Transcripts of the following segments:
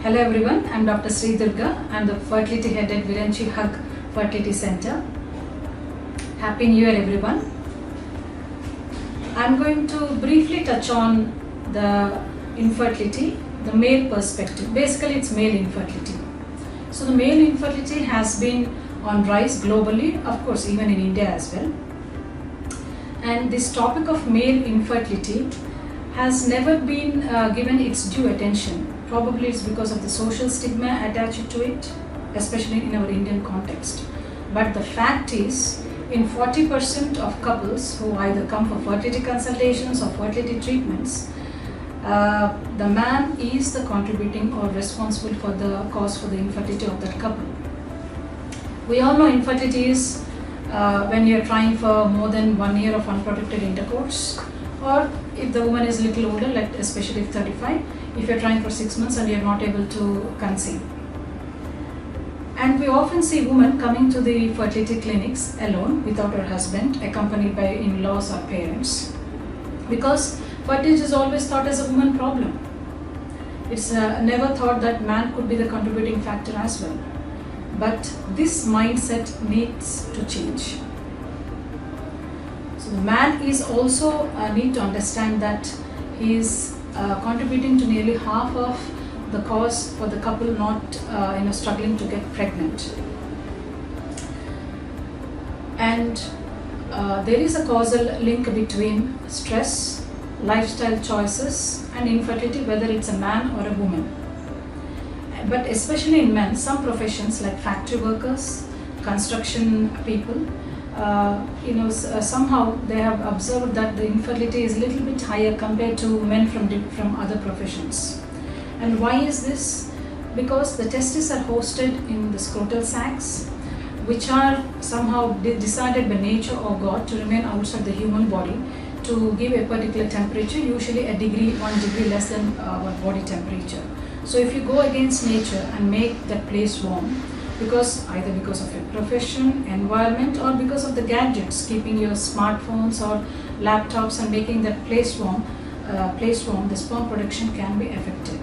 Hello everyone, I am Dr. Sri Durga. I am the fertility head at Viranchi Hug Fertility Center. Happy New Year everyone. I am going to briefly touch on the infertility, the male perspective. Basically it's male infertility. So the male infertility has been on rise globally, of course even in India as well. And this topic of male infertility has never been given its due attention. Probably it's because of the social stigma attached to it, especially in our Indian context. But the fact is, in 40% of couples who either come for fertility consultations or fertility treatments, the man is the contributing or responsible for the cause for the infertility of that couple. We all know infertility is when you are trying for more than 1 year of unprotected intercourse, or if the woman is a little older, like especially if 35, if you are trying for 6 months and you are not able to conceive. And we often see women coming to the fertility clinics alone without her husband, accompanied by in-laws or parents, because fertility is always thought as a woman problem. It's never thought that man could be the contributing factor as well. But this mindset needs to change. So the man is also need to understand that he is contributing to nearly half of the cause for the couple not struggling to get pregnant. And there is a causal link between stress, lifestyle choices and infertility, whether it's a man or a woman. But especially in men, some professions like factory workers, construction people, somehow they have observed that the infertility is a little bit higher compared to men from other professions. And why is this? Because the testes are hosted in the scrotal sacs, which are somehow decided by nature or God to remain outside the human body to give a particular temperature, usually 1 degree less than our body temperature. So if you go against nature and make that place warm, either because of your profession, environment, or because of the gadgets, keeping your smartphones or laptops and making that place warm, the sperm production can be affected.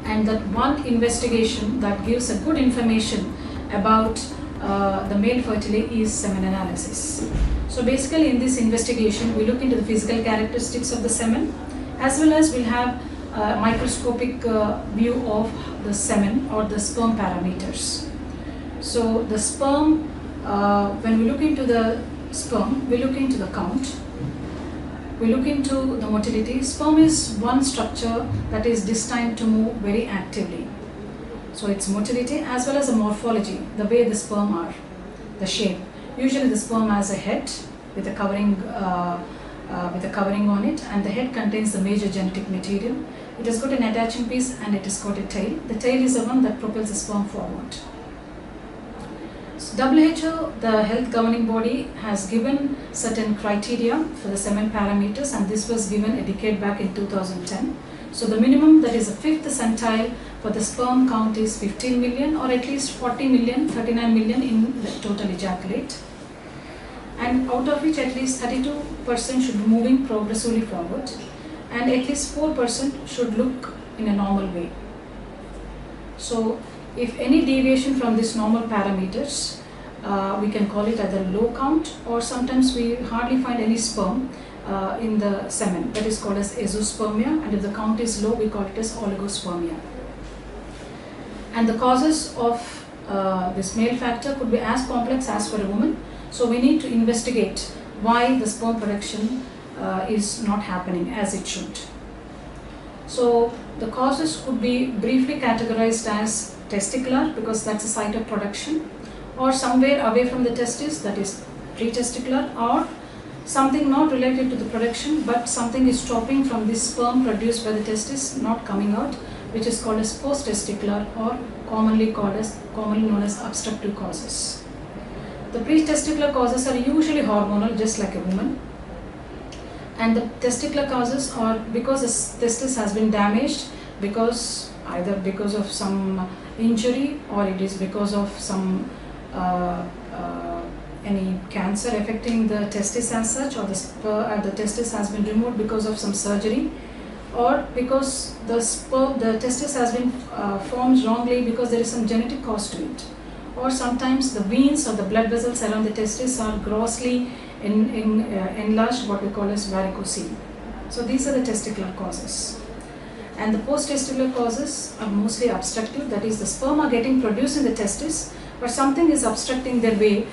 And that one investigation that gives a good information about the male fertility is semen analysis. So basically in this investigation, we look into the physical characteristics of the semen, as well as we'll have a microscopic view of the semen or the sperm parameters. So the sperm, when we look into the sperm, we look into the count, we look into the motility. Sperm is one structure that is destined to move very actively. So its motility as well as the morphology, the way the sperm are, the shape. Usually the sperm has a head with a covering on it, and the head contains the major genetic material. It has got an attaching piece and it has got a tail. The tail is the one that propels the sperm forward. So WHO, the health governing body, has given certain criteria for the semen parameters, and this was given a decade back in 2010. So the minimum, that is a 5th percentile for the sperm count, is 15 million, or at least 40 million, 39 million in the total ejaculate. And out of which at least 32% should be moving progressively forward, and at least 4% should look in a normal way. So if any deviation from this normal parameters, we can call it either low count, or sometimes we hardly find any sperm in the semen. That is called as azoospermia, and if the count is low, we call it as oligospermia. And the causes of this male factor could be as complex as for a woman. So we need to investigate why the sperm production is not happening as it should. So the causes could be briefly categorized as testicular, because that's the site of production, or somewhere away from the testis, that is pre-testicular, or something not related to the production, but something is stopping from this sperm produced by the testis not coming out, which is called as post-testicular, or commonly known as obstructive causes. The pre-testicular causes are usually hormonal, just like a woman, and the testicular causes are because the testis has been damaged, either because of some injury, or it is because of some any cancer affecting the testis as such, or the testis has been removed because of some surgery, or because the testis has been formed wrongly because there is some genetic cause to it, or sometimes the veins or the blood vessels around the testis are grossly enlarged, what we call as varicocele. So these are the testicular causes. And the post-testicular causes are mostly obstructive, that is the sperm are getting produced in the testis, but something is obstructing their way,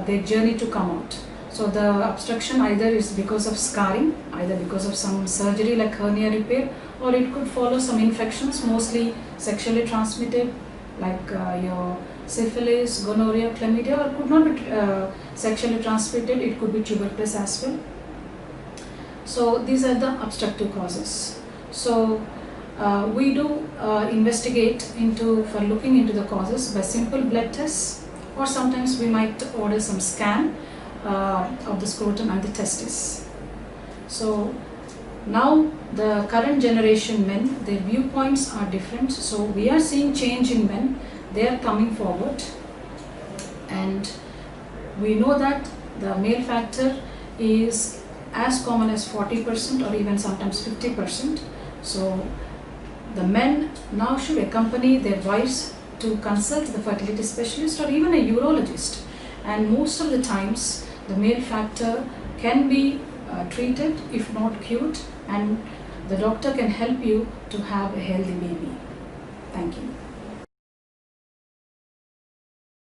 their journey to come out. So the obstruction either is because of scarring, either because of some surgery like hernia repair, or it could follow some infections, mostly sexually transmitted, like your syphilis, gonorrhea, chlamydia, or could not be sexually transmitted, it could be tuberculosis as well. So these are the obstructive causes. So we do investigate for looking into the causes by simple blood tests, or sometimes we might order some scan of the scrotum and the testis. So now the current generation men, their viewpoints are different. So we are seeing change in men. They are coming forward, and we know that the male factor is as common as 40% or even sometimes 50%. So the men now should accompany their wives to consult the fertility specialist or even a urologist, and most of the times the male factor can be treated, if not cured, and the doctor can help you to have a healthy baby. Thank you.